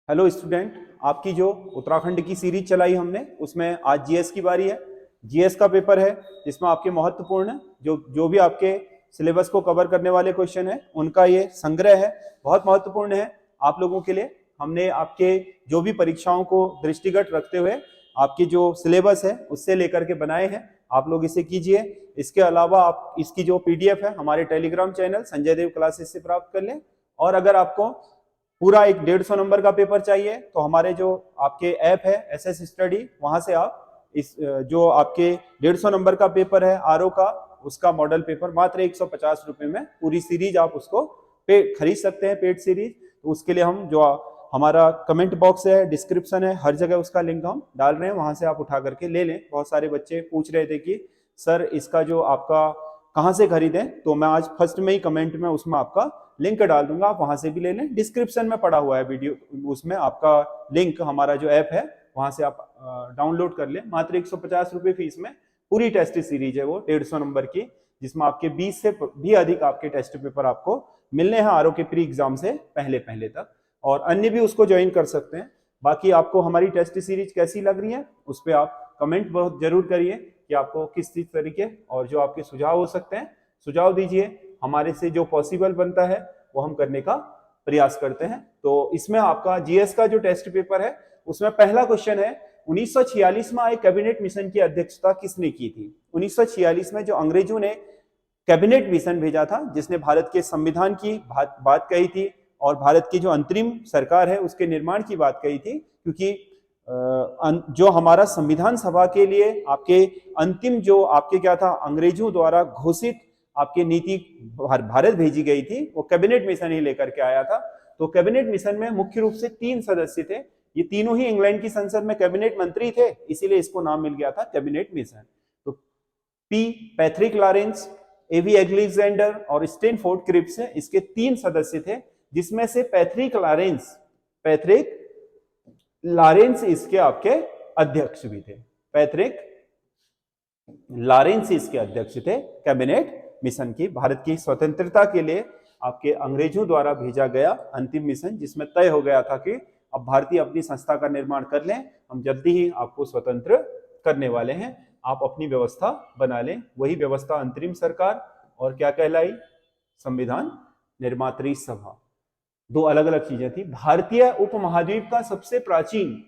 Hello student, आपकी जो उत्तराखंड की सीरीज चलाई हमने उसमें आज जीएस की बारी है। जीएस का पेपर है जिसमें आपके महत्वपूर्ण जो जो भी आपके सिलेबस को कवर करने वाले क्वेश्चन है उनका ये संग्रह है। बहुत महत्वपूर्ण है आप लोगों के लिए। हमने आपके जो भी परीक्षाओं को दृष्टिगत रखते हुए आपकी जो सिलेबस है उससे लेकर के बनाए हैं। आप लोग इसे कीजिए। इसके अलावा आप इसकी जो पीडीएफ है हमारे टेलीग्राम चैनल संजय देव क्लासेस से प्राप्त कर लें। और अगर आपको पूरा एक 150 नंबर का पेपर चाहिए तो हमारे जो आपके ऐप है एसएस स्टडी, वहां से आप इस जो आपके 150 नंबर का पेपर है आरओ का, उसका मॉडल पेपर मात्र 150 रुपए में पूरी सीरीज आप उसको पे खरीद सकते हैं, पेड सीरीज। तो उसके लिए हम जो हमारा कमेंट बॉक्स है, डिस्क्रिप्शन है, हर जगह उसका लिंक हम डाल रहे हैं, वहां से आप उठा करके ले लें। बहुत सारे बच्चे पूछ रहे थे कि सर इसका जो आपका कहाँ से खरीदें, तो मैं आज फर्स्ट में ही कमेंट में उसमें आपका लिंक डाल दूंगा, आप वहां से भी ले लें। डिस्क्रिप्शन में पड़ा हुआ है वीडियो, उसमें आपका लिंक, हमारा जो ऐप है वहां से आप डाउनलोड कर लें। मात्र 150 रुपए फीस में पूरी टेस्ट सीरीज है वो 150 नंबर की, जिसमें आपके 20 से भी अधिक आपके टेस्ट पेपर आपको मिलने हैं आरओ के प्री एग्जाम से पहले पहले तक। और अन्य भी उसको ज्वाइन कर सकते हैं। बाकी आपको हमारी टेस्ट सीरीज कैसी लग रही है उस पर आप कमेंट बहुत जरूर करिए कि आपको किस चीज तरीके और जो आपके सुझाव हो सकते हैं सुझाव दीजिए। हमारे से जो पॉसिबल बनता है वो हम करने का प्रयास करते हैं। तो इसमें आपका जीएस का जो टेस्ट पेपर है उसमें पहला क्वेश्चन है, 1946 में आए कैबिनेट मिशन की अध्यक्षता किसने की थी। 1946 में जो अंग्रेजों ने कैबिनेट मिशन भेजा था जिसने भारत के संविधान की बात कही थी और भारत की जो अंतरिम सरकार है उसके निर्माण की बात कही थी, क्योंकि जो हमारा संविधान सभा के लिए आपके अंतिम जो आपके क्या था अंग्रेजों द्वारा घोषित आपके नीति भारत भेजी गई थी, वो कैबिनेट मिशन ही लेकर के आया था। तो कैबिनेट मिशन में मुख्य रूप से 3 सदस्य थे। ये तीनों ही इंग्लैंड की संसद में कैबिनेट मंत्री थे, इसीलिए इसको नाम मिल गया था कैबिनेट मिशन। तो पी पैट्रिक लॉरेंस, एवी एलेक्जेंडर और स्टैनफोर्ड क्रिप्स इसके 3 सदस्य थे, जिसमें से पैट्रिक लॉरेंस इसके आपके अध्यक्ष भी थे। पैट्रिक लॉरेंस इसके अध्यक्ष थे कैबिनेट मिशन की। भारत की स्वतंत्रता के लिए आपके अंग्रेजों द्वारा भेजा गया अंतिम मिशन, जिसमें तय हो गया था कि अब भारतीय अपनी संस्था का निर्माण कर लें, हम जल्दी ही आपको स्वतंत्र करने वाले हैं, आप अपनी व्यवस्था बना लें। वही व्यवस्था अंतरिम सरकार और क्या कहलाई, संविधान निर्मात्री सभा। 2 अलग अलग चीजें थी। भारतीय उपमहाद्वीप का सबसे प्राचीन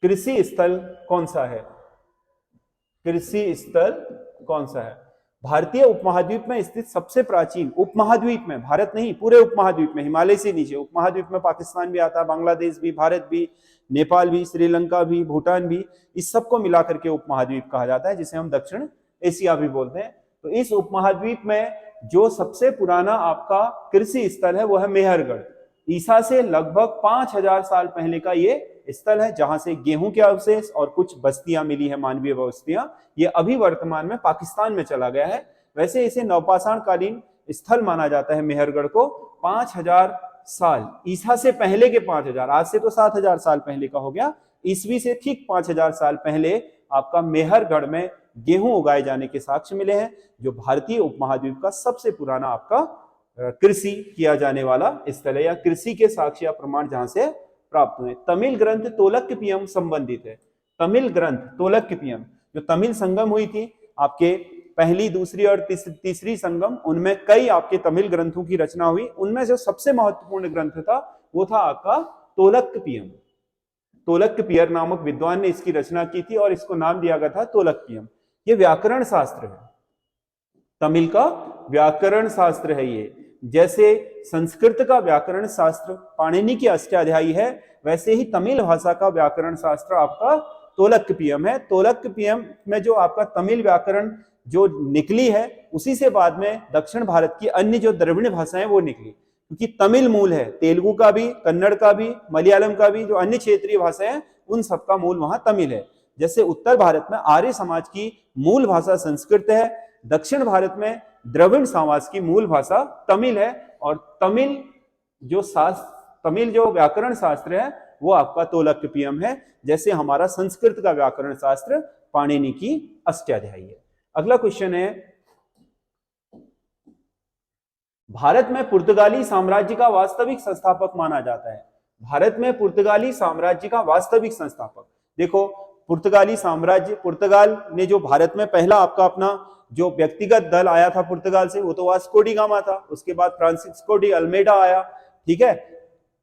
कृषि स्थल कौन सा है। कृषि स्थल कौन सा है। भारतीय उपमहाद्वीप में स्थित सबसे प्राचीन, उपमहाद्वीप में, भारत नहीं, पूरे उपमहाद्वीप में, हिमालय से नीचे उपमहाद्वीप में पाकिस्तान भी आता है, बांग्लादेश भी, भारत भी, नेपाल भी, श्रीलंका भी, भूटान भी, इस सबको मिलाकर के उपमहाद्वीप कहा जाता है, जिसे हम दक्षिण एशिया भी बोलते हैं। तो इस उपमहाद्वीप में जो सबसे पुराना आपका कृषि स्थल है वो है मेहरगढ़। ईसा से लगभग 5000 साल पहले का ये स्थल है, जहां से गेहूं के अवशेष और कुछ बस्तियां मिली है, मानवीय बस्तियां। ये अभी वर्तमान में पाकिस्तान में चला गया है। वैसे इसे नवपाषाण कालीन स्थल माना जाता है मेहरगढ़ को। 5000 साल, ईसा से पहले के 5000, आज से तो 7000 साल पहले का हो गया, ईसवी से ठीक 5000 साल पहले आपका मेहरगढ़ में गेहूं उगाए जाने के साक्ष्य मिले हैं, जो भारतीय उपमहाद्वीप का सबसे पुराना आपका कृषि किया जाने वाला स्थल है, या कृषि के साक्ष्य या प्रमाण जहां से प्राप्त हुए। तमिल ग्रंथ तोलक्यपियम संबंधित है। तमिल ग्रंथ तोलक्यपियम, जो तमिल संगम हुई थी आपके पहली, दूसरी और तीसरी संगम, उनमें कई आपके तमिल ग्रंथों की रचना हुई। उनमें जो सबसे महत्वपूर्ण ग्रंथ था वो था आपका तोलक्यपियम। तोलक्यपियर नामक विद्वान ने इसकी रचना की थी और इसको नाम दिया गया था तोलक्यपियम। ये व्याकरण शास्त्र है, तमिल का व्याकरण शास्त्र है ये। जैसे संस्कृत का व्याकरण शास्त्र पाणिनि की अष्टाध्यायी है, वैसे ही तमिल भाषा का व्याकरण शास्त्र आपका तोलक्यपियम है। तोलक्यपियम में जो आपका तमिल व्याकरण जो निकली है, उसी से बाद में दक्षिण भारत की अन्य जो द्रविड़ भाषाएं वो निकली, क्योंकि तमिल मूल है। तेलुगु का भी, कन्नड़ का भी, मलयालम का भी, जो अन्य क्षेत्रीय भाषाएं उन सबका मूल वहां तमिल है। जैसे उत्तर भारत में आर्य समाज की मूल भाषा संस्कृत है, दक्षिण भारत में द्रविड़ समाज की मूल भाषा तमिल है, और तमिल जो व्याकरण शास्त्र है वो आपका तोलक्यपियम है, जैसे हमारा संस्कृत का व्याकरण शास्त्र पाणिनि की अष्टाध्यायी है। अगला क्वेश्चन है, भारत में पुर्तगाली साम्राज्य का वास्तविक संस्थापक माना जाता है। भारत में पुर्तगाली साम्राज्य का वास्तविक संस्थापक, देखो पुर्तगाली साम्राज्य, पुर्तगाल ने जो भारत में पहला आपका अपना जो व्यक्तिगत दल आया था पुर्तगाल से, वो तो वास्को डी गामा था। उसके बाद फ्रांसिस्को डी अल्मेडा आया, ठीक है।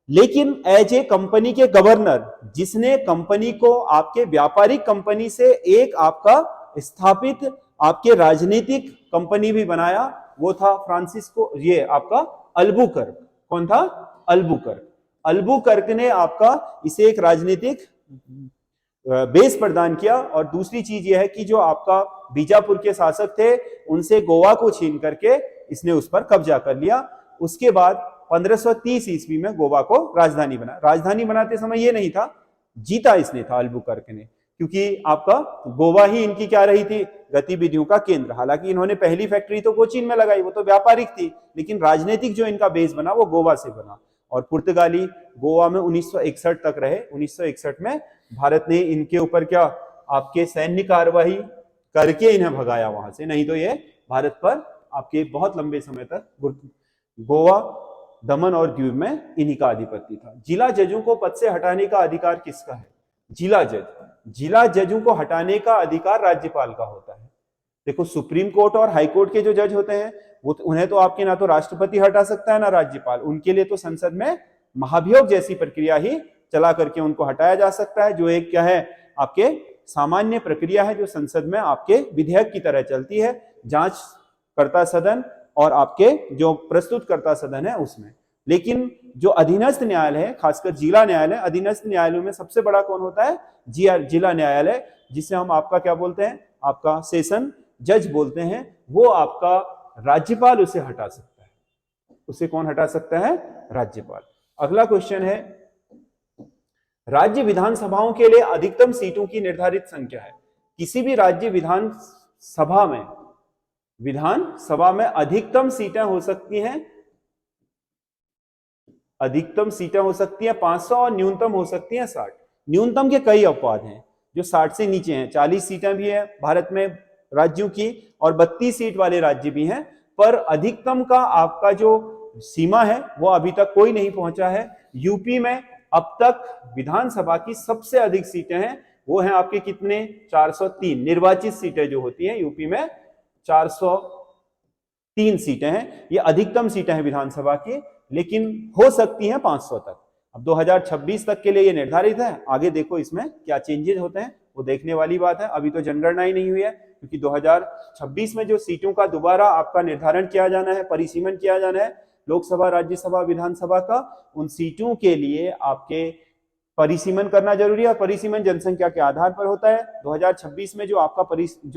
लेकिन एज ए कंपनी के गवर्नर, जिसने कंपनी को आपके व्यापारिक कंपनी से एक आपका स्थापित आपके राजनीतिक कंपनी भी बनाया, वो था फ्रांसिस्को, ये आपका अल्बुकर्क। कौन था? अल्बुकर्क। अल्बुकर्क ने आपका इसे एक राजनीतिक बेस प्रदान किया। और दूसरी चीज यह है कि जो आपका बीजापुर के शासक थे, उनसे गोवा को छीन करके इसने उस पर कब्जा कर लिया। उसके बाद 1530 ईस्वी में गोवा को राजधानी बना। राजधानी बनाते समय ये नहीं था, जीता इसने था अल्बुकर्क ने, क्योंकि आपका गोवा ही इनकी क्या रही थी, गतिविधियों का केंद्र। हालांकि इन्होंने पहली फैक्ट्री तो कोचीन में लगाई, वो तो व्यापारिक थी, लेकिन राजनीतिक जो इनका बेस बना वो गोवा से बना। और पुर्तगाली गोवा में 1961 तक रहे। 1961 में भारत ने इनके ऊपर क्या आपके सैन्य कार्यवाही करके इन्हें भगाया वहां से, नहीं तो ये भारत पर आपके बहुत लंबे समय तक गोवा, दमन और दीव में इन्हीं का आधिपत्य था। जिला जजों को पद से हटाने का अधिकार किसका है? जिला जज। जिला जजों को हटाने का अधिकार राज्यपाल का होता है। देखो सुप्रीम कोर्ट और हाई कोर्ट के जो जज होते हैं, वो उन्हें तो आपके ना तो राष्ट्रपति हटा सकता है ना राज्यपाल। उनके लिए तो संसद में महाभियोग जैसी प्रक्रिया ही चला करके उनको हटाया जा सकता है, जो एक क्या है आपके सामान्य प्रक्रिया है, जो संसद में आपके विधेयक की तरह चलती है, जांच करता सदन और आपके जो प्रस्तुत करता सदन है उसमें। लेकिन जो अधीनस्थ न्यायालय है, खासकर जिला न्यायालय, अधीनस्थ न्यायालयों में सबसे बड़ा कौन होता है? जिला न्यायालय, जिसे हम आपका क्या बोलते हैं, आपका सेशन जज बोलते हैं। वो आपका राज्यपाल उसे हटा सकता है। उसे कौन हटा सकता है? राज्यपाल। अगला क्वेश्चन है, राज्य विधानसभाओं के लिए अधिकतम सीटों की निर्धारित संख्या है। किसी भी राज्य विधानसभा में अधिकतम सीटें हो सकती हैं, अधिकतम सीटें हो सकती हैं 500 और न्यूनतम हो सकती हैं 60। न्यूनतम के कई अपवाद हैं, जो 60 से नीचे हैं। 40 सीटें भी हैं भारत में राज्यों की, और 32 सीट वाले राज्य भी हैं। पर अधिकतम का आपका जो सीमा है वो अभी तक कोई नहीं पहुंचा है। यूपी में अब तक विधानसभा की सबसे अधिक सीटें हैं, वो हैं आपके कितने? 403 निर्वाचित सीटें जो होती हैं यूपी में, 403 सीटें हैं। ये अधिकतम सीटें हैं विधानसभा की, लेकिन हो सकती हैं 500 तक। अब 2026 तक के लिए ये निर्धारित है। आगे देखो इसमें क्या चेंजेस होते हैं, वो देखने वाली बात है। अभी तो जनगणना ही नहीं हुई है, क्योंकि 2026 में जो सीटों का दोबारा आपका निर्धारण किया जाना है, परिसीमन किया जाना है लोकसभा, राज्यसभा, विधानसभा का, उन सीटों के लिए आपके परिसीमन करना जरूरी है। और परिसीमन जनसंख्या के आधार पर होता है। 2026 में जो आपका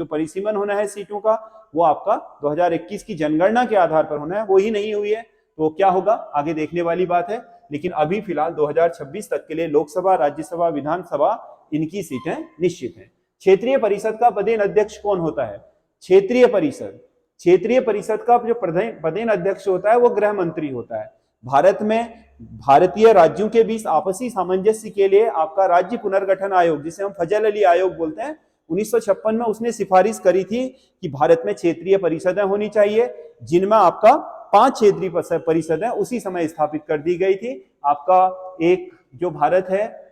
परिसीमन होना है सीटों का, वो आपका 2021 की जनगणना के आधार पर होना है, वो ही नहीं हुई है। तो क्या होगा आगे देखने वाली बात है। लेकिन अभी फिलहाल 2026 तक के लिए लोकसभा, राज्यसभा, विधानसभा, इनकी सीटें निश्चित हैं। क्षेत्रीय परिषद का पदेन अध्यक्ष कौन होता है? क्षेत्रीय परिषद, क्षेत्रीय परिषद का जो पदेन अध्यक्ष होता है वो गृह मंत्री होता है। भारत में भारतीय राज्यों के बीच आपसी सामंजस्य के लिए आपका राज्य पुनर्गठन आयोग, जिसे हम फजल अली आयोग बोलते हैं, 1956 में उसने सिफारिश करी थी कि भारत में क्षेत्रीय परिषदें होनी चाहिए, जिनमें आपका 5 क्षेत्रीय परिषदें उसी समय स्थापित कर दी गई थी। आपका एक जो भारत है,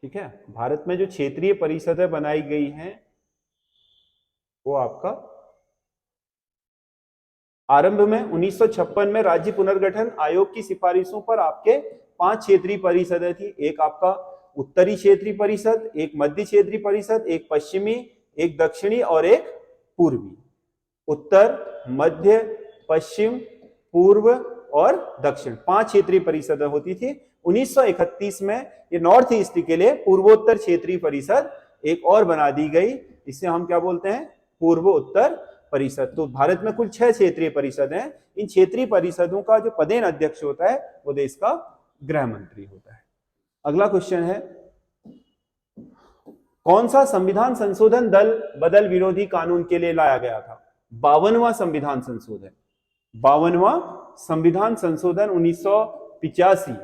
ठीक है, भारत में जो क्षेत्रीय परिषदें बनाई गई हैं वो आपका आरंभ में 1956 में राज्य पुनर्गठन आयोग की सिफारिशों पर आपके 5 क्षेत्रीय परिषदें थी। एक आपका उत्तरी क्षेत्रीय परिषद, एक मध्य क्षेत्रीय परिषद, एक पश्चिमी, एक दक्षिणी और एक पूर्वी। उत्तर, मध्य, पश्चिम, पूर्व और दक्षिण, 5 क्षेत्रीय परिषदें होती थी। 1931 में ये नॉर्थ ईस्ट के लिए पूर्वोत्तर क्षेत्रीय परिषद एक और बना दी गई। इसे हम क्या बोलते हैं? पूर्व उत्तर परिषद। तो भारत में कुल 6 क्षेत्रीय परिषद हैं। इन क्षेत्रीय परिषदों का जो पदेन अध्यक्ष होता है वो देश का गृह मंत्री होता है। अगला क्वेश्चन है, कौन सा संविधान संशोधन दल बदल विरोधी कानून के लिए लाया गया था? 52वां संविधान संशोधन। 52वां संविधान संशोधन 1985।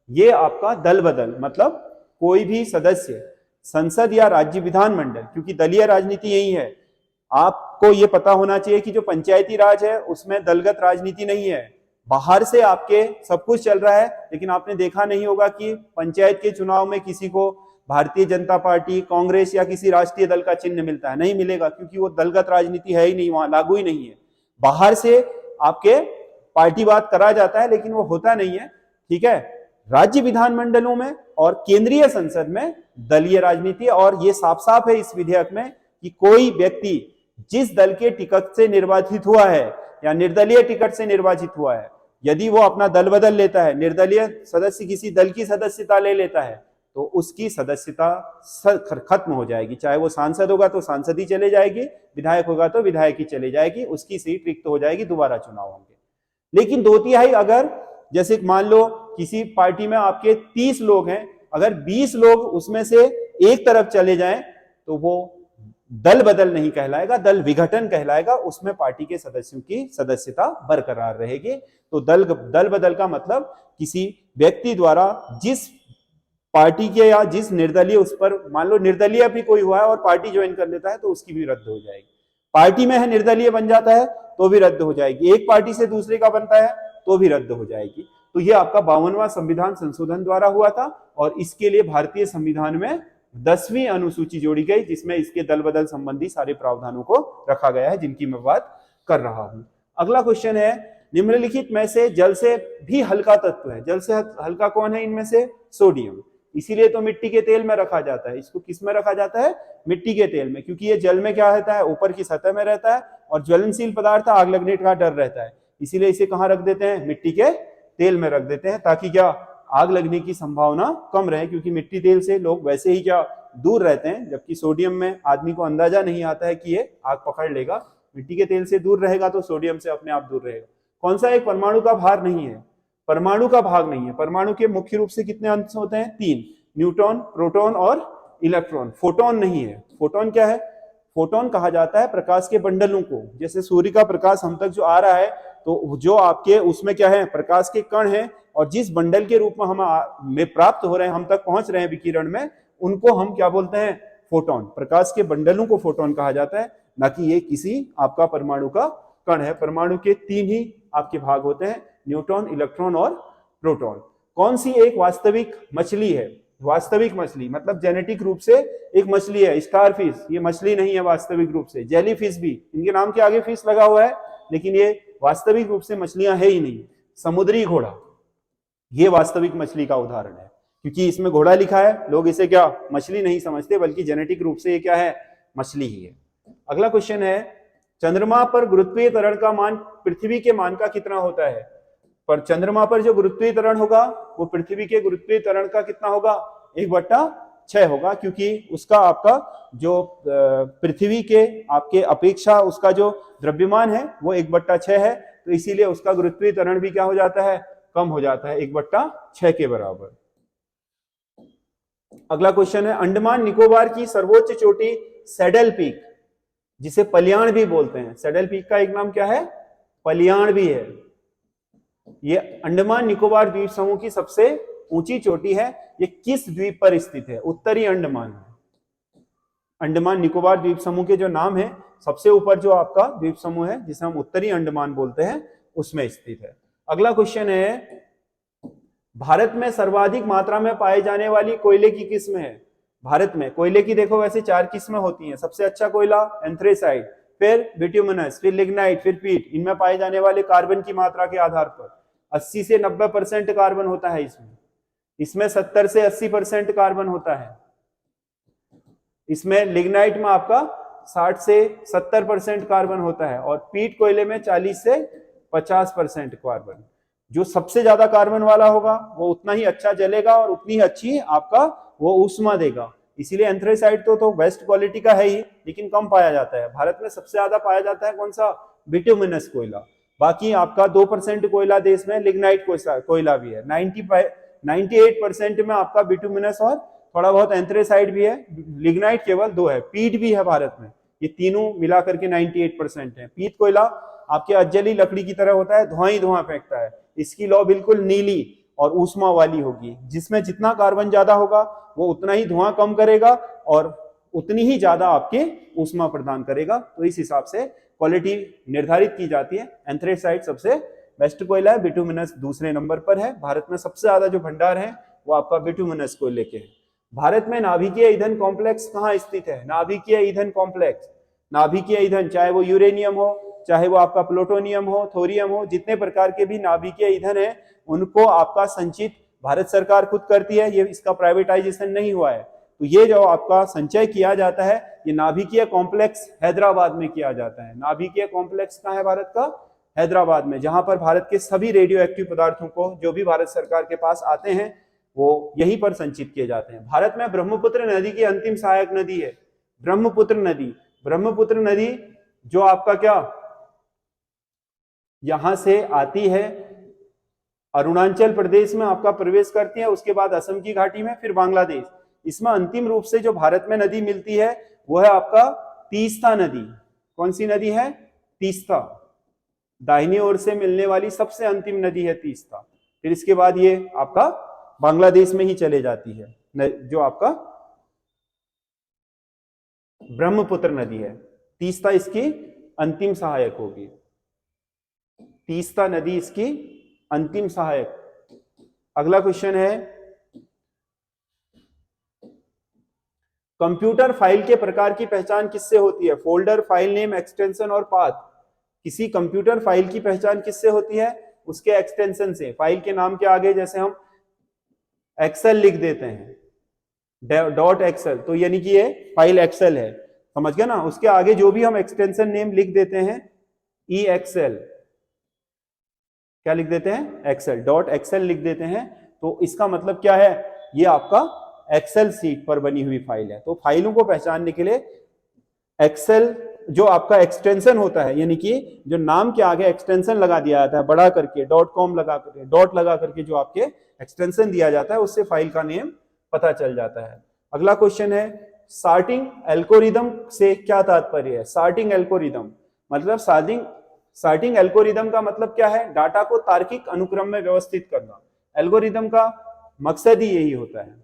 ये आपका दल बदल, मतलब कोई भी सदस्य संसद या राज्य विधानमंडल, क्योंकि दलीय राजनीति यही है, आपको ये पता होना चाहिए कि जो पंचायती राज है उसमें दलगत राजनीति नहीं है। बाहर से आपके सब कुछ चल रहा है, लेकिन आपने देखा नहीं होगा कि पंचायत के चुनाव में किसी को भारतीय जनता पार्टी, कांग्रेस या किसी राष्ट्रीय दल का चिन्ह मिलता है, नहीं मिलेगा, क्योंकि वो दलगत राजनीति है ही नहीं, वहां लागू ही नहीं है। बाहर से आपके पार्टीवाद करा जाता है, लेकिन वो होता नहीं है। ठीक है, राज्य विधानमंडलों में और केंद्रीय संसद में दलीय राजनीति, और ये साफ साफ है इस विधेयक में कि कोई व्यक्ति जिस दल के टिकट से निर्वाचित हुआ है या निर्दलीय टिकट से निर्वाचित हुआ है, यदि वो अपना दल बदल लेता है, निर्दलीय सदस्य किसी दल की सदस्यता ले लेता है, तो उसकी सदस्यता खत्म हो जाएगी। चाहे वो सांसद होगा तो सांसद ही चले जाएगी, विधायक होगा तो विधायक ही चले जाएगी, उसकी सीट रिक्त हो जाएगी, दोबारा चुनाव होंगे। लेकिन 2/3 अगर, जैसे मान लो किसी पार्टी में आपके 30 लोग हैं, अगर 20 लोग उसमें से एक तरफ चले जाएं तो वो दल बदल नहीं कहलाएगा, दल विघटन कहलाएगा। उसमें पार्टी के सदस्यों की सदस्यता बरकरार रहेगी। तो दल बदल का मतलब किसी व्यक्ति द्वारा जिस पार्टी के या जिस निर्दलीय, उस पर मान लो निर्दलीय भी कोई हुआ है और पार्टी ज्वाइन कर लेता है तो उसकी भी रद्द हो जाएगी। पार्टी में है निर्दलीय बन जाता है तो भी रद्द हो जाएगी, एक पार्टी से दूसरे का बनता है तो भी रद्द हो जाएगी। तो ये आपका 52वां संविधान संशोधन द्वारा हुआ था, और इसके लिए भारतीय संविधान में 10वीं अनुसूची जोड़ी गई, जिसमें इसके दल बदल संबंधी सारे प्रावधानों को रखा गया है, जिनकी मैं बात कर रहा हूं। अगला क्वेश्चन है, निम्नलिखित में से जल से भी हल्का तत्व है। जल से हल्का कौन है इनमें से? सोडियम। इसीलिए तो मिट्टी के तेल में रखा जाता है। इसको किस में रखा जाता है? मिट्टी के तेल में, क्योंकि ये जल में क्या रहता है? ऊपर की सतह में रहता है, और ज्वलनशील पदार्थ आग लगने का डर रहता है, इसीलिए इसे कहां रख देते हैं? मिट्टी के तेल में रख देते हैं, ताकि क्या आग लगने की संभावना कम रहे, क्योंकि मिट्टी तेल से लोग वैसे ही क्या दूर रहते हैं, जबकि सोडियम में आदमी को अंदाजा नहीं आता है कि ये आग पकड़ लेगा। मिट्टी के तेल से दूर रहेगा तो सोडियम से अपने आप दूर रहेगा। कौन सा? एक परमाणु का भार नहीं है, परमाणु का भाग नहीं है। परमाणु के मुख्य रूप से कितने अंश होते हैं? 3, न्यूट्रॉन, प्रोटॉन और इलेक्ट्रॉन। फोटोन नहीं है। फोटोन क्या है? फोटोन कहा जाता है प्रकाश के बंडलों को। जैसे सूर्य का प्रकाश हम तक जो आ रहा है, तो जो आपके उसमें क्या है? प्रकाश के कण हैं, और जिस बंडल के रूप में हम में प्राप्त हो रहे हैं, हम तक पहुंच रहे हैं विकिरण में, उनको हम क्या बोलते हैं? फोटोन। प्रकाश के बंडलों को फोटोन कहा जाता है, ना कि ये किसी आपका परमाणु का कण है। परमाणु के 3 ही आपके भाग होते हैं, न्यूट्रॉन, इलेक्ट्रॉन और प्रोटॉन। कौन सी एक वास्तविक मछली है? वास्तविक मछली मतलब जेनेटिक रूप से एक मछली है, स्टारफिश। ये मछली नहीं है वास्तविक रूप से। जेलीफिश भी, इनके नाम के आगे फिश लगा हुआ है, लेकिन ये वास्तविक रूप से मछलियां है ही नहीं। समुद्री घोड़ा, ये वास्तविक मछली का उदाहरण है, क्योंकि इसमें घोड़ा लिखा है, लोग इसे क्या मछली नहीं समझते, बल्कि जेनेटिक रूप से ये क्या है? मछली ही है। अगला क्वेश्चन है, चंद्रमा पर गुरुत्वीय त्वरण का मान पृथ्वी के मान का कितना होता है? पर चंद्रमा पर जो गुरुत्वीय त्वरण होगा वो पृथ्वी के गुरुत्वीय त्वरण का कितना होगा? 1/6 होगा, क्योंकि उसका आपका जो पृथ्वी के आपके अपेक्षा उसका जो द्रव्यमान है वो 1/6 है, तो इसीलिए उसका गुरुत्वीय त्वरण भी क्या हो जाता है? कम हो जाता है, 1/6 के बराबर। अगला क्वेश्चन है, अंडमान निकोबार की सर्वोच्च चोटी सैडल पीक, जिसे पलियाण भी बोलते हैं। सैडल पीक का एक नाम क्या है? पलियाण भी है। ये अंडमान निकोबार द्वीप समूह की सबसे ऊंची चोटी है। ये किस द्वीप पर स्थित है? उत्तरी अंडमान में। अंडमान निकोबार द्वीप समूह के जो नाम है, सबसे ऊपर जो आपका द्वीप समूह है जिसे हम उत्तरी अंडमान बोलते हैं, उसमें स्थित है। अगला क्वेश्चन है, भारत में सर्वाधिक मात्रा में पाए जाने वाली कोयले की किस्म है? भारत में कोयले की देखो वैसे 4 किस्में होती हैं। सबसे अच्छा कोयला एंथ्रेसाइट, फिर बिट्यूमिनस, फिर लिग्नाइट, फिर पीट। इनमें पाए जाने वाले कार्बन की मात्रा के आधार पर 80 से 90% कार्बन होता है इसमें 70 से 80% कार्बन होता है। इसमें लिग्नाइट में आपका 60 से 70% कार्बन होता है, और पीट कोयले में 40 से 50% कार्बन। जो सबसे ज्यादा कार्बन वाला होगा वो उतना ही अच्छा जलेगा और उतनी ही अच्छी आपका वो ऊष्मा देगा। इसीलिए एंथ्रेसाइट तो बेस्ट क्वालिटी का है ही, लेकिन कम पाया जाता है। भारत में सबसे ज्यादा पाया जाता है कौन सा? बिट्यूमिनस कोयला। बाकी आपका 2% कोयला देश में लिग्नाइट कोयला भी है। 98% में आपका बिट्यूमिनस और थोड़ा बहुत एंथ्रेसाइट भी है। लिग्नाइट केवल 2 है। पीट भी है भारत में। ये तीनों मिलाकर के 98% है। पीट कोयला आपके अजली लकड़ी की तरह होता है, धुआं ही धुआं फेंकता है। इसकी लौ बिल्कुल नीली और ऊष्मा वाली होगी, जिसमें जितना कार्बन ज्यादा होगा वो उतना ही धुआं कम करेगा और उतनी ही ज्यादा आपके ऊष्मा प्रदान करेगा। तो इस हिसाब से क्वालिटी निर्धारित की जाती है। एंथ्रेसाइट सबसे बेस्ट कोयला है, बिटुमिनस दूसरे नंबर पर है। भारत में सबसे ज्यादा जो भंडार है वो आपका बिटुमिनस कोयले के है। भारत में नाभिकीय ईंधन कॉम्प्लेक्स कहाँ स्थित है? नाभिकीय ईंधन कॉम्प्लेक्स, नाभिकीय ईंधन चाहे वो यूरेनियम हो, चाहे वो आपका प्लूटोनियम हो, थोरियम हो, जितने प्रकार के भी नाभिकीय ईंधन है उनको आपका संचित भारत सरकार खुद करती है। ये इसका प्राइवेटाइजेशन नहीं हुआ है। तो ये जो आपका संचय किया जाता है ये नाभिकीय कॉम्प्लेक्स हैदराबाद में किया जाता है। नाभिकीय कॉम्प्लेक्स कहाँ है भारत का? हैदराबाद में, जहां पर भारत के सभी रेडियो एक्टिव पदार्थों को जो भी भारत सरकार के पास आते हैं वो यहीं पर संचित किए जाते हैं। भारत में ब्रह्मपुत्र नदी की अंतिम सहायक नदी है ब्रह्मपुत्र नदी। ब्रह्मपुत्र नदी जो आपका क्या यहां से आती है, अरुणाचल प्रदेश में आपका प्रवेश करती है, उसके बाद असम की घाटी में, फिर बांग्लादेश। इसमें अंतिम रूप से जो भारत में नदी मिलती है वो है आपका तीस्ता नदी। कौन सी नदी है? तीस्ता। दाहिनी ओर से मिलने वाली सबसे अंतिम नदी है तीस्ता। फिर इसके बाद ये आपका बांग्लादेश में ही चले जाती है जो आपका ब्रह्मपुत्र नदी है। तीस्ता इसकी अंतिम सहायक होगी। तीस्ता नदी इसकी अंतिम सहायक। अगला क्वेश्चन है, कंप्यूटर फाइल के प्रकार की पहचान किससे होती है? फोल्डर, फाइल नेम, एक्सटेंशन और पाथ। किसी कंप्यूटर फाइल की पहचान किससे होती है? उसके एक्सटेंशन से। फाइल के नाम के आगे जैसे हम एक्सेल लिख देते हैं, डॉट एक्सेल, तो यानी कि ये फाइल एक्सेल है, समझ गया ना। उसके आगे जो भी हम एक्सटेंशन नेम लिख देते हैं, ई एक्सेल, क्या लिख देते हैं? एक्सेल, डॉट एक्सेल लिख देते हैं। तो इसका मतलब क्या है? ये आपका एक्सेल सीट पर बनी हुई फाइल है। तो फाइलों को पहचानने के लिए एक्सेल जो आपका एक्सटेंशन होता है, यानी कि जो नाम के आगे एक्सटेंशन लगा दिया जाता है बड़ा करके, .com लगा करके, डॉट लगा करके जो आपके एक्सटेंशन दिया जाता है उससे फाइल का नेम पता चल जाता है। अगला क्वेश्चन है, सॉर्टिंग एल्गोरिदम से क्या तात्पर्य है? सॉर्टिंग एल्गोरिदम मतलब सॉर्टिंग एल्गोरिदम का मतलब क्या है? डाटा को तार्किक अनुक्रम में व्यवस्थित करना। एल्गोरिदम का मकसद ही यही होता है,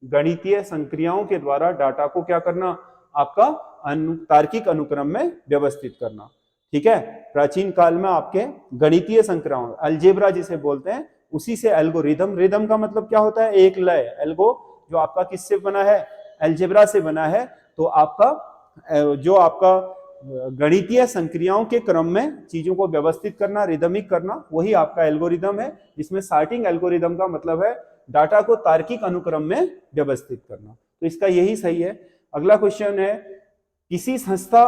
गणितीय संक्रियाओं के द्वारा डाटा को क्या करना? आपका तार्किक अनुक्रम में व्यवस्थित करना। ठीक है, प्राचीन काल में आपके गणितीय संक्रियाओं, अलजेब्रा जिसे बोलते हैं, उसी से एल्गोरिदम। रिदम का मतलब क्या होता है? एक लय। एल्गो जो आपका किससे बना है? अलजेब्रा से बना है। तो आपका जो आपका गणितीय संक्रियाओं के क्रम में चीजों को व्यवस्थित करना, रिदमिक करना, वही आपका एल्गोरिदम है। जिसमें सॉर्टिंग एल्गोरिदम का मतलब है डाटा को तार्किक अनुक्रम में व्यवस्थित करना। तो इसका यही सही है। अगला क्वेश्चन है, किसी संस्था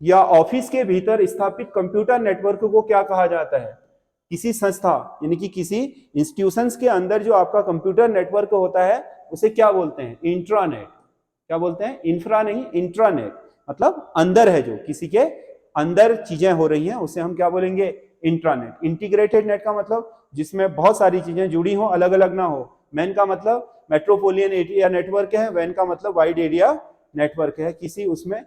या ऑफिस के भीतर स्थापित कंप्यूटर नेटवर्क को क्या कहा जाता है? किसी संस्था यानी कि किसी इंस्टीट्यूशंस के अंदर जो आपका कंप्यूटर नेटवर्क होता है उसे क्या बोलते हैं? इंट्रानेट। क्या बोलते हैं? इंफ्रा नहीं, इंट्रानेट मतलब अंदर है, जो किसी के अंदर चीजें हो रही हैं उसे हम क्या बोलेंगे? इंट्रानेट। इंटीग्रेटेड नेट का मतलब जिसमें बहुत सारी चीजें जुड़ी हो, अलग अलग ना हो। मैन का मतलब मेट्रोपोलियन एरिया नेटवर्क है, वैन का मतलब वाइड एरिया नेटवर्क है। किसी उसमें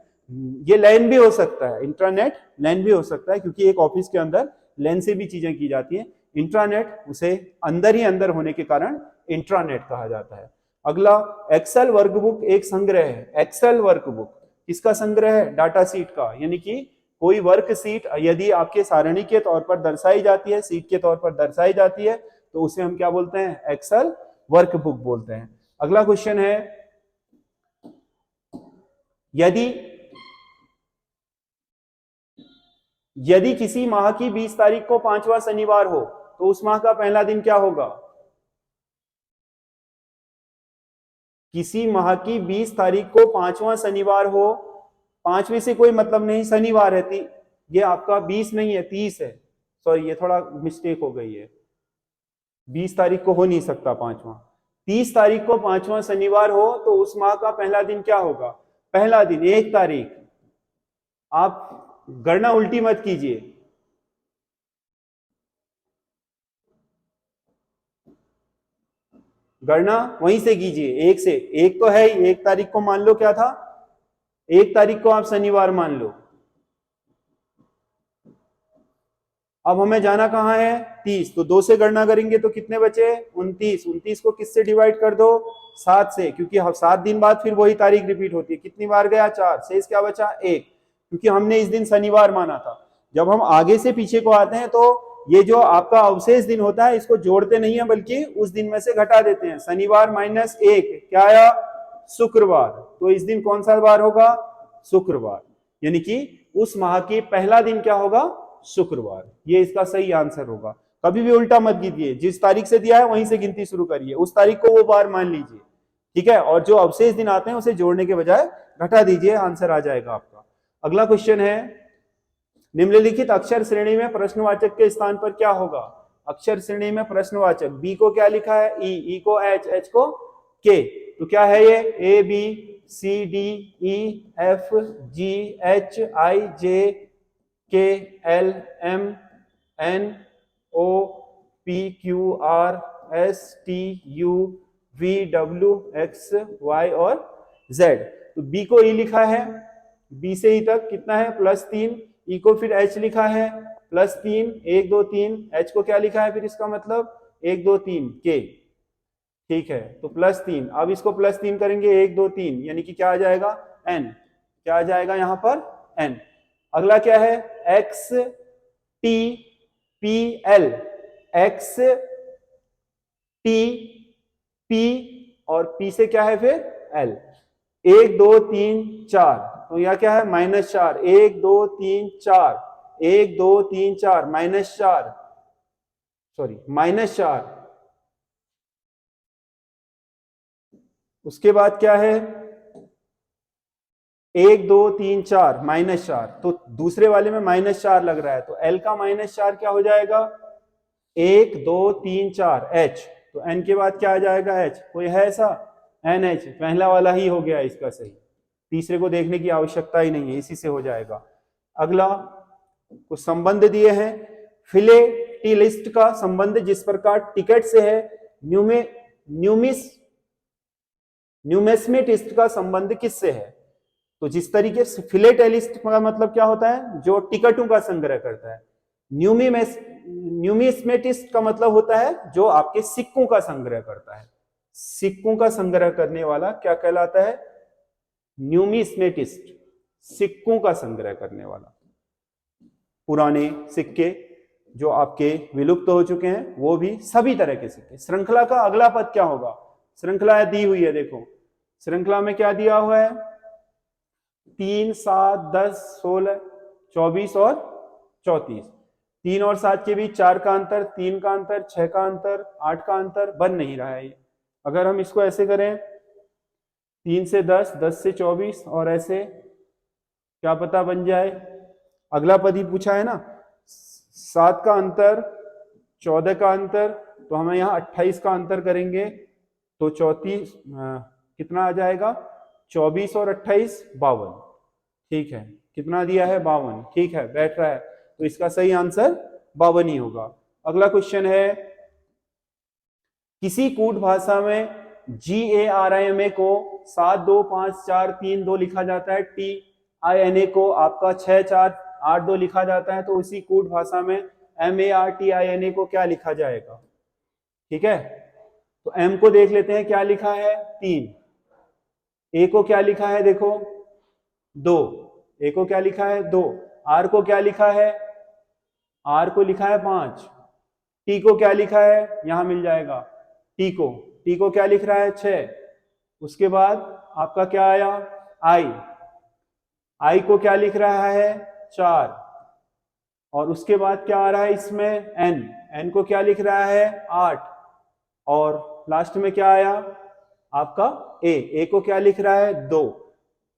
ये लैन भी हो सकता है, इंट्रानेट लैन भी हो सकता है, क्योंकि एक ऑफिस के अंदर लैन से भी चीजें की जाती है। इंट्रानेट उसे अंदर ही अंदर होने के कारण इंट्रानेट कहा जाता है। अगला, एक्सेल वर्कबुक एक संग्रह है। एक्सेल वर्कबुक किसका संग्रह है? डाटा सीट का। यानी कि कोई वर्क सीट यदि आपके सारणी के तौर पर दर्शाई जाती है, सीट के तौर पर दर्शाई जाती है, तो उसे हम क्या बोलते हैं? एक्सेल वर्कबुक बोलते हैं। अगला क्वेश्चन है, यदि किसी माह की 20 तारीख को 5वां शनिवार हो तो उस माह का पहला दिन क्या होगा? किसी माह की 20 तारीख को 5वां शनिवार हो, 5वें से कोई मतलब नहीं, शनिवार है। ये आपका 20 नहीं है, 30 है। सॉरी, ये थोड़ा मिस्टेक हो गई है, 20 तारीख को हो नहीं सकता 5वां। 30 तारीख को 5वां शनिवार हो तो उस माह का पहला दिन क्या होगा? पहला दिन 1 तारीख। आप गणना उल्टी मत कीजिए, गणना वहीं से कीजिए, 1 से। 1 तो है ही, 1 तारीख को मान लो क्या था? 1 तारीख को आप शनिवार मान लो। अब हमें जाना कहाँ है, 30, तो 2 से गणना करेंगे तो कितने बचे, 29। 29 को किससे डिवाइड कर दो, 7 से, क्योंकि 7 दिन बाद फिर वही तारीख रिपीट होती है। कितनी बार गया, 4, शेष क्या बचा, 1, क्योंकि हमने इस दिन शनिवार माना था। जब हम आगे से पीछे को आते हैं तो ये जो आपका अवशेष दिन होता है इसको जोड़ते नहीं है बल्कि उस दिन में से घटा देते हैं। शनिवार माइनस 1 क्या आया, शुक्रवार। तो इस दिन कौन सा बार होगा, शुक्रवार, यानी कि उस माह की पहला दिन क्या होगा, शुक्रवार। ये इसका सही आंसर होगा। कभी भी उल्टा मत कीजिए, जिस तारीख से दिया है वहीं से गिनती शुरू करिए, उस तारीख को वो बार मान लीजिए, ठीक है। और जो अवशेष दिन आते हैं उसे जोड़ने के बजाय घटा दीजिए, आंसर आ जाएगा आपका। अगला क्वेश्चन है, निम्नलिखित अक्षर श्रेणी में प्रश्नवाचक के स्थान पर क्या होगा। अक्षर श्रेणी में प्रश्नवाचक, बी को क्या लिखा है, ई को एच, एच को के, तो क्या है ये, A B C D E F G H I J K L M N O P Q R S T U V W X Y और जेड। तो बी को ई लिखा है, बी से ई तक कितना है, +3, ई को फिर एच लिखा है +3, 1 2 3, एच को क्या लिखा है फिर, इसका मतलब 1 2 3 के, ठीक है, तो +3। अब इसको +3 करेंगे, 1 2 3, यानी कि क्या आ जाएगा, n, क्या आ जाएगा यहां पर, n। अगला क्या है, x T P L, x T P और पी से क्या है फिर एल, 1 2 3 4, तो यह क्या है, -4, 1 2 3 4, 1 2 3 4, -4, सॉरी -4। उसके बाद क्या है, 1 2 3 4, -4, तो दूसरे वाले में -4 लग रहा है, तो L का -4 क्या हो जाएगा, 1 2 3 4 H, तो N के बाद क्या आ जाएगा, H, कोई है ऐसा, NH, पहला वाला ही हो गया इसका सही, तीसरे को देखने की आवश्यकता ही नहीं है, इसी से हो जाएगा। अगला कुछ संबंध दिए हैं, फिलेटिलिस्ट का संबंध जिस प्रकार टिकट से है, न्यूमिस्मेटिस्ट का संबंध किससे है। तो जिस तरीके से फिलेटेलिस्ट का मतलब क्या होता है, जो टिकटों का संग्रह करता है, न्यूमिस्मेटिस्ट का मतलब होता है जो आपके सिक्कों का संग्रह करता है। सिक्कों का संग्रह करने वाला क्या कहलाता है, न्यूमिस्मेटिस्ट, सिक्कों का संग्रह करने वाला। पुराने सिक्के जो आपके विलुप्त हो चुके हैं, वो भी सभी तरह के सिक्के। श्रृंखला का अगला पद क्या होगा, श्रृंखला दी हुई है, देखो श्रृंखला में क्या दिया हुआ है, 3 7 10 16 24 और 34, 3 और 7 के बीच 4 का अंतर, 3 का अंतर, 6 का अंतर, 8 का अंतर, बन नहीं रहा है ये। अगर हम इसको ऐसे करें, 3 से 10, 10 से 24 और ऐसे, क्या पता बन जाए। अगला पद ही पूछा है ना, 7 का अंतर, 14 का अंतर, तो हमें यहाँ 28 का अंतर करेंगे तो 34 कितना आ जाएगा, 24 और 28 52, ठीक है, कितना दिया है 52, ठीक है, बैठ रहा है, तो इसका सही आंसर 52 ही होगा। अगला क्वेश्चन है, किसी कूट भाषा में GARIMA को 7 2 5 4 3 2 लिखा जाता है, TINA को आपका 6 4 8 2 लिखा जाता है, तो उसी कूट भाषा में MARTINA को क्या लिखा जाएगा, ठीक है। तो M को देख लेते हैं, क्या लिखा है 3, A को क्या लिखा है, देखो 2, A को क्या लिखा है 2, R को क्या लिखा है, R को लिखा है 5, T को क्या लिखा है, यहां मिल जाएगा, T को क्या लिख रहा है 6, उसके बाद आपका क्या आया I को क्या लिख रहा है 4, और उसके बाद क्या आ रहा है इसमें N को क्या लिख रहा है 8, और लास्ट में क्या आया आपका A को क्या लिख रहा है 2,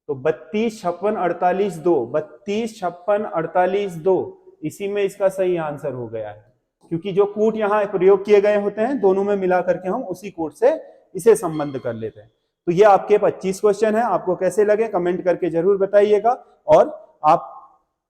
तो 32 56 48 2, 32 56 48 2, इसी में इसका सही आंसर हो गया है, क्योंकि जो कूट यहाँ प्रयोग किए गए होते हैं दोनों में मिला करके हम उसी कूट से इसे संबंध कर लेते हैं। तो ये आपके 25 क्वेश्चन है, आपको कैसे लगे कमेंट करके जरूर बताइएगा, और आप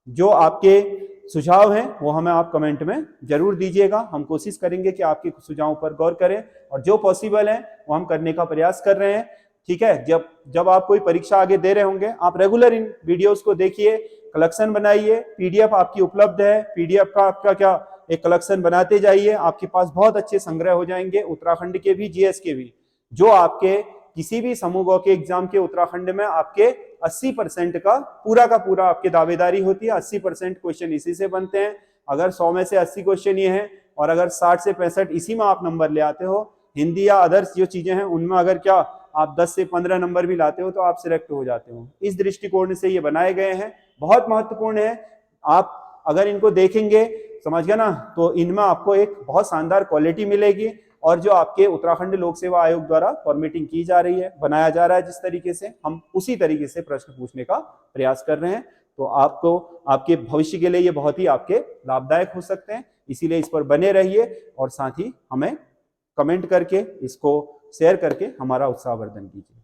जो आपके सुझाव हैं वो हमें आप कमेंट में जरूर दीजिएगा। हम कोशिश करेंगे कि आपके सुझावों पर गौर करें, और जो पॉसिबल है वो हम करने का प्रयास कर रहे हैं, ठीक है। जब आप कोई परीक्षा आगे दे रहे होंगे, आप रेगुलर इन वीडियोस को देखिए, कलेक्शन बनाइए, पीडीएफ आपकी उपलब्ध है, पीडीएफ का आपका क्या एक कलेक्शन बनाते जाइए, आपके पास बहुत अच्छे संग्रह हो जाएंगे उत्तराखंड के भी, जीएस के भी, जो आपके किसी भी समूह के एग्जाम के उत्तराखंड में आपके 80% का पूरा आपके दावेदारी होती है। 80% क्वेश्चन इसी से बनते हैं। अगर 100 में से 80 क्वेश्चन ये हैं और अगर 60 से 65 इसी में आप नंबर ले आते हो, हिंदी या अदर्स जो चीजें हैं उनमें अगर क्या आप 10 से 15 नंबर भी लाते हो तो आप सिलेक्ट हो जाते हो। इस दृष्टिकोण से ये बनाए गए हैं, बहुत महत्वपूर्ण है। आप अगर इनको देखेंगे, समझ गए ना, तो इनमें आपको एक बहुत शानदार क्वालिटी मिलेगी। और जो आपके उत्तराखंड लोक सेवा आयोग द्वारा फॉर्मेटिंग की जा रही है, बनाया जा रहा है जिस तरीके से, हम उसी तरीके से प्रश्न पूछने का प्रयास कर रहे हैं। तो आपको आपके भविष्य के लिए ये बहुत ही आपके लाभदायक हो सकते हैं। इसीलिए इस पर बने रहिए और साथ ही हमें कमेंट करके, इसको शेयर करके हमारा उत्साहवर्धन कीजिए।